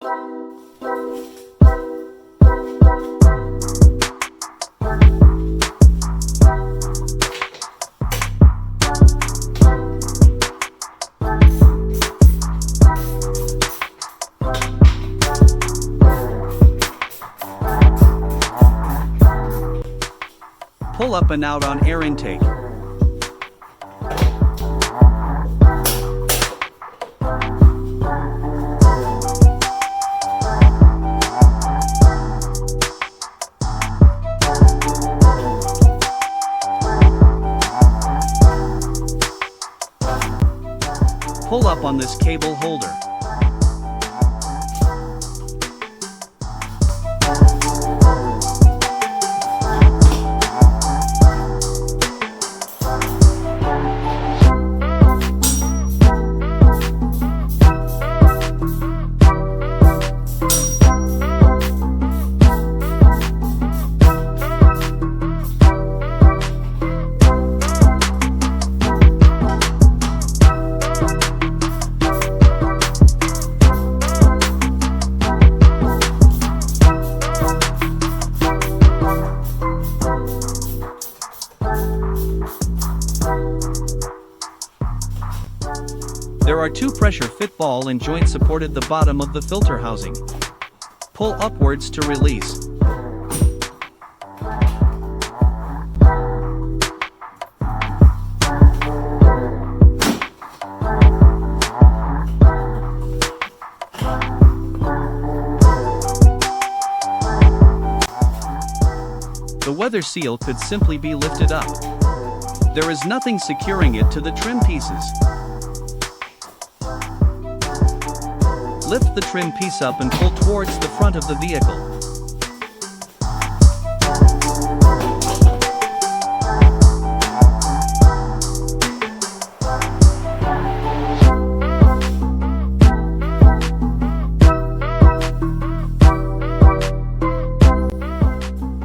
Pull up and out on air intake. Pull up on this cable holder. There are two pressure fit ball and joint support at the bottom of the filter housing. Pull upwards to release. The weather seal could simply be lifted up. There is nothing securing it to the trim pieces. Lift the trim piece up and pull towards the front of the vehicle.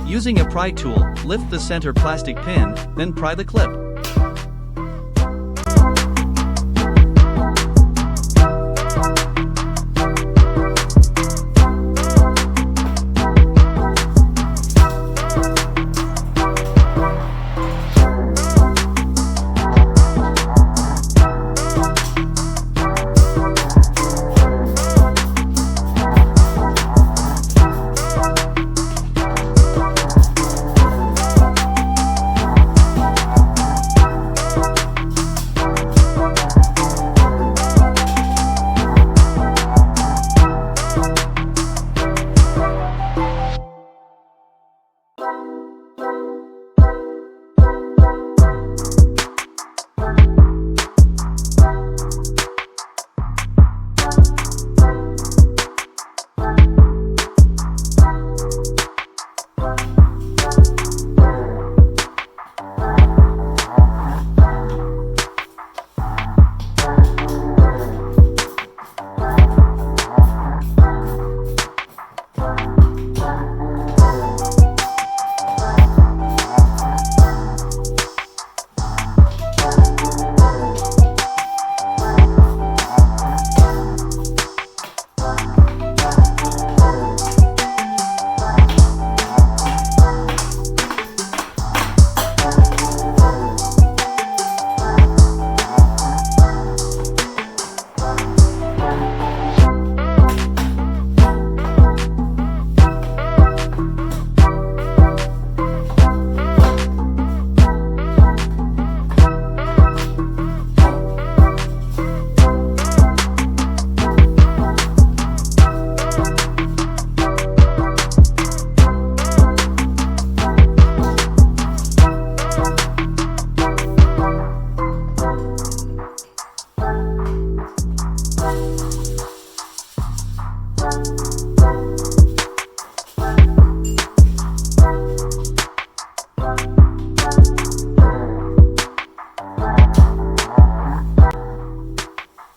Using a pry tool, lift the center plastic pin, then pry the clip.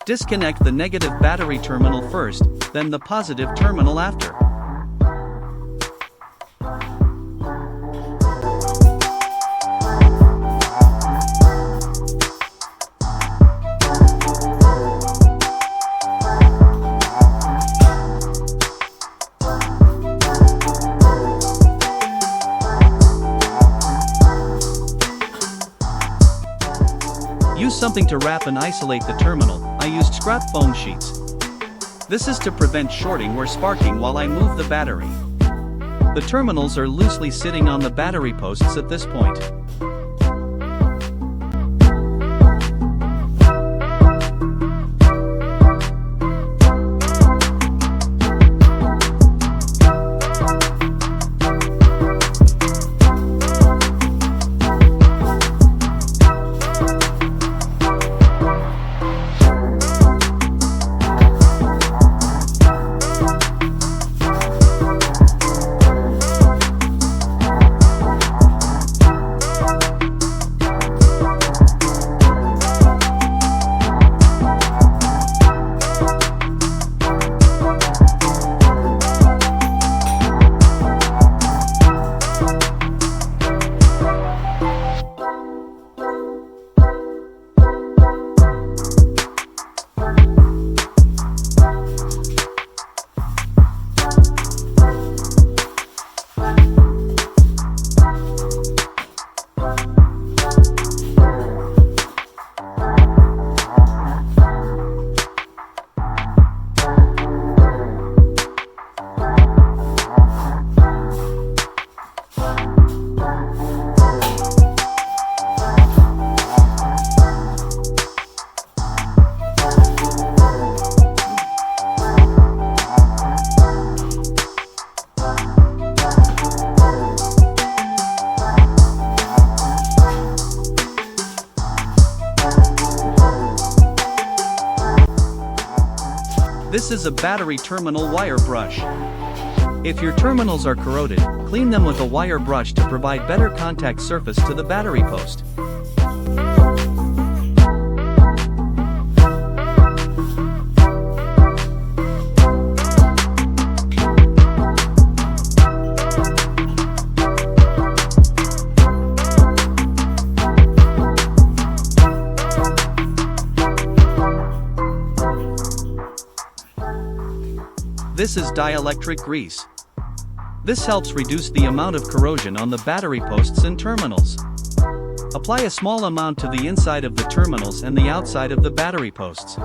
Disconnect the negative battery terminal first, then the positive terminal after. Use something to wrap and isolate the terminal. I used scrap foam sheets. This is to prevent shorting or sparking while I move the battery. The terminals are loosely sitting on the battery posts at this point. This is a battery terminal wire brush. If your terminals are corroded, clean them with a wire brush to provide better contact surface to the battery post. This is dielectric grease. This helps reduce the amount of corrosion on the battery posts and terminals. Apply a small amount to the inside of the terminals and the outside of the battery posts.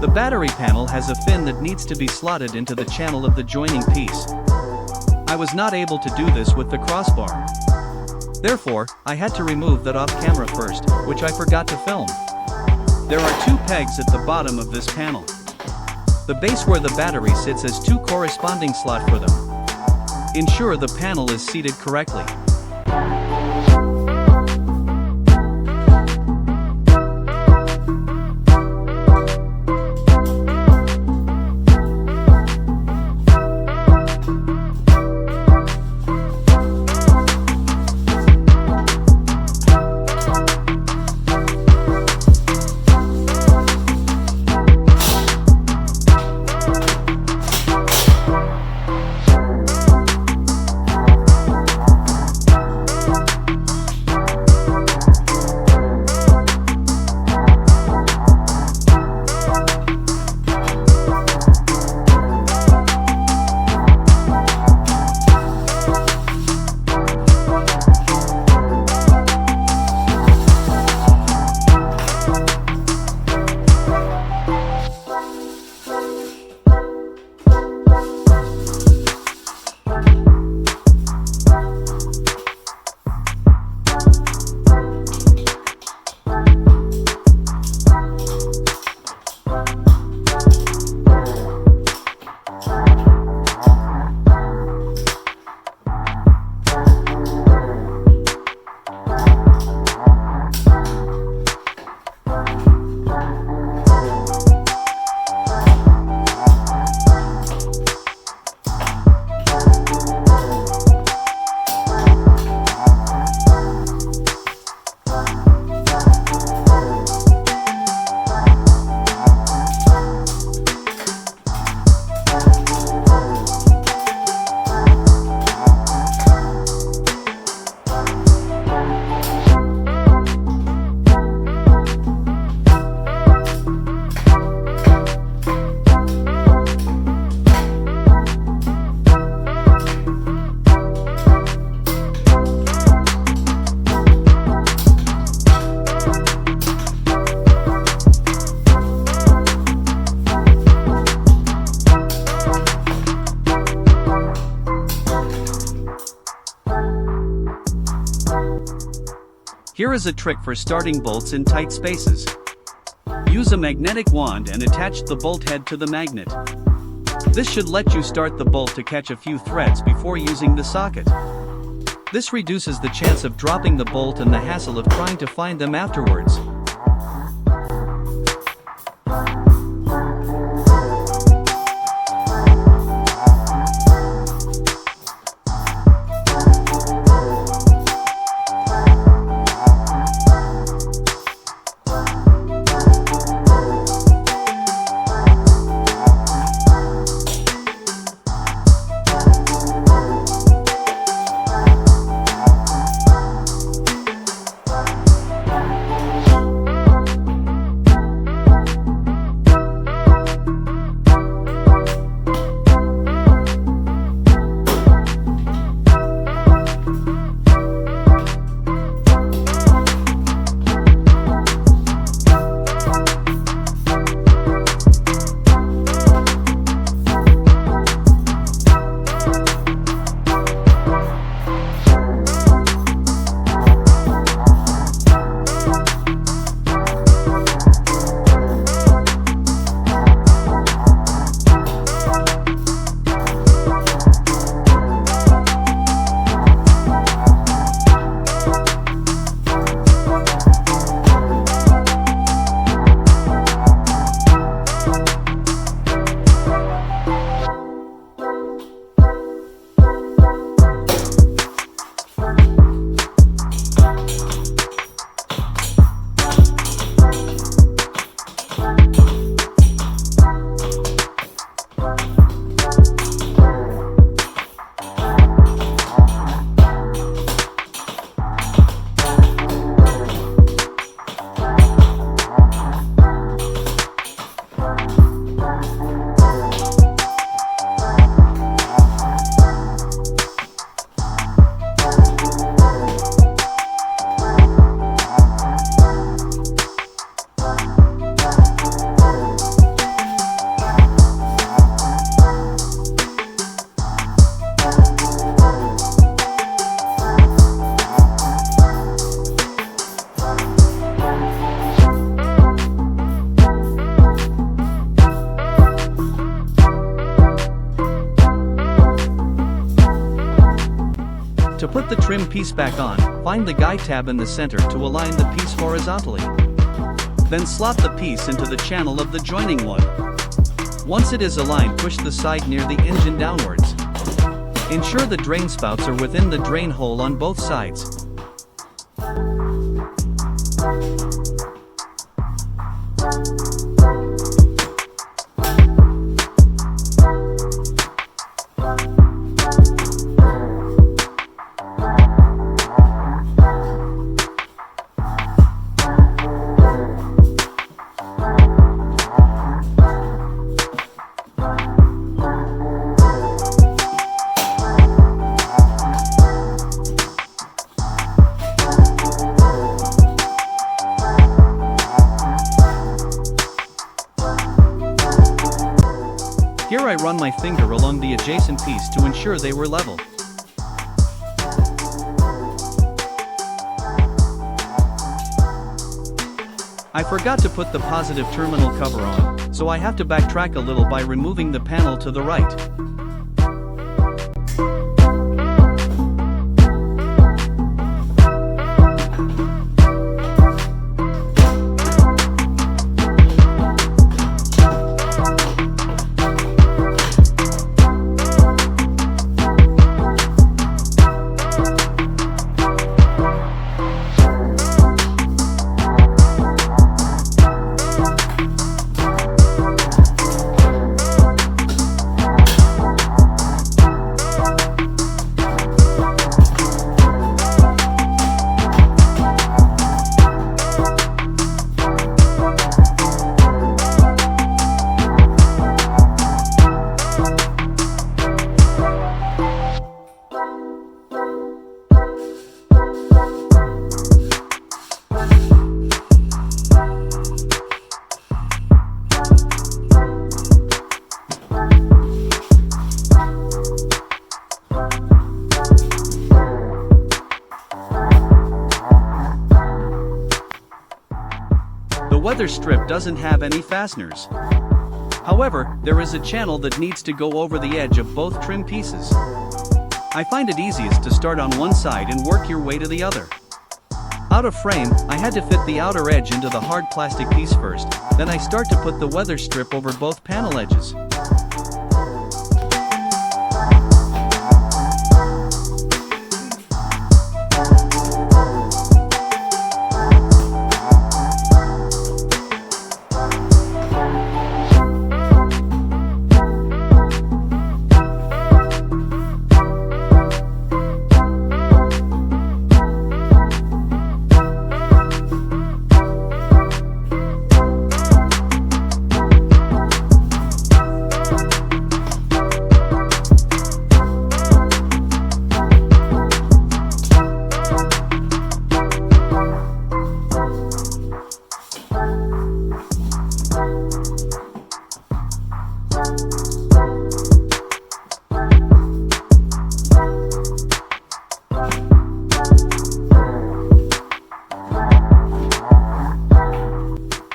The battery panel has a fin that needs to be slotted into the channel of the joining piece. I was not able to do this with the crossbar. Therefore, I had to remove that off camera first, which I forgot to film. There are 2 pegs at the bottom of this panel. The base where the battery sits has 2 corresponding slots for them. Ensure the panel is seated correctly. Here is a trick for starting bolts in tight spaces. Use a magnetic wand and attach the bolt head to the magnet. This should let you start the bolt to catch a few threads before using the socket. This reduces the chance of dropping the bolt and the hassle of trying to find them afterwards. trim piece back on, find the guide tab in the center to align the piece horizontally. Then slot the piece into the channel of the joining lug. Once it is aligned, push the side near the engine downwards. Ensure the drain spouts are within the drain hole on both sides. Here I run my finger along the adjacent piece to ensure they were level. I forgot to put the positive terminal cover on, so I have to backtrack a little by removing the panel to the right. The weather strip doesn't have any fasteners. However, there is a channel that needs to go over the edge of both trim pieces. I find it easiest to start on one side and work your way to the other. Out of frame, I had to fit the outer edge into the hard plastic piece first, then I start to put the weather strip over both panel edges.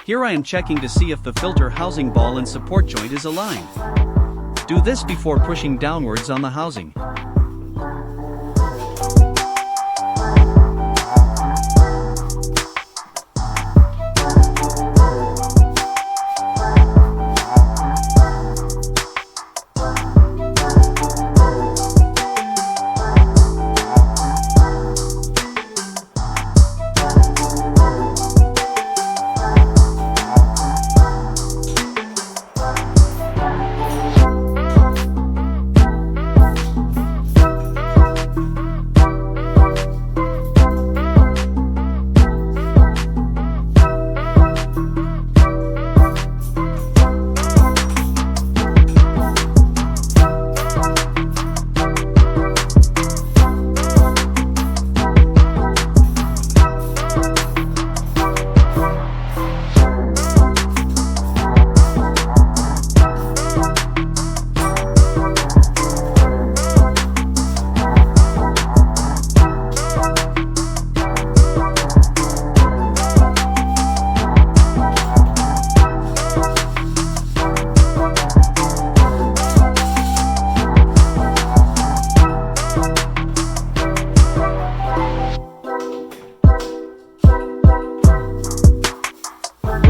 Here I am checking to see if the filter housing ball and support joint is aligned. Do this before pushing downwards on the housing.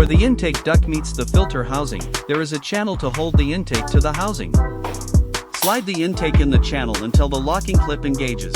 Where the intake duct meets the filter housing, there is a channel to hold the intake to the housing. Slide the intake in the channel until the locking clip engages.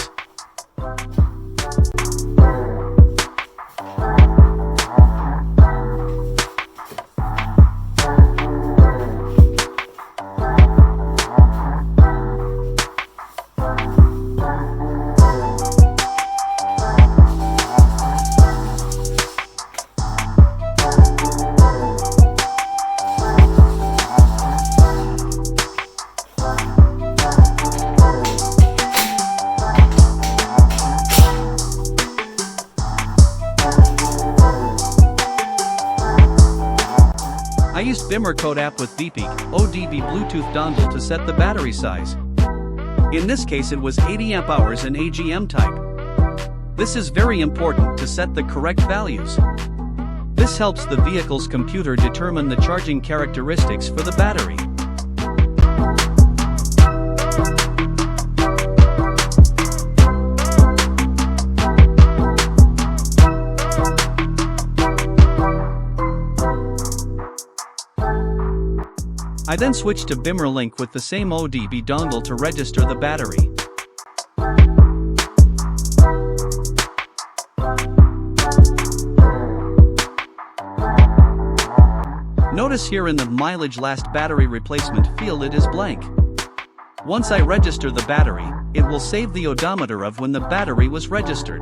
I used Bimmer Code app with VP ODB Bluetooth dongle to set the battery size. In this case it was 80 amp hours and AGM type. This is very important to set the correct values. This helps the vehicle's computer determine the charging characteristics for the battery. I then switched to Bimmer Link with the same ODB dongle to register the battery. Notice here in the mileage last battery replacement field it is blank. Once I register the battery, it will save the odometer of when the battery was registered.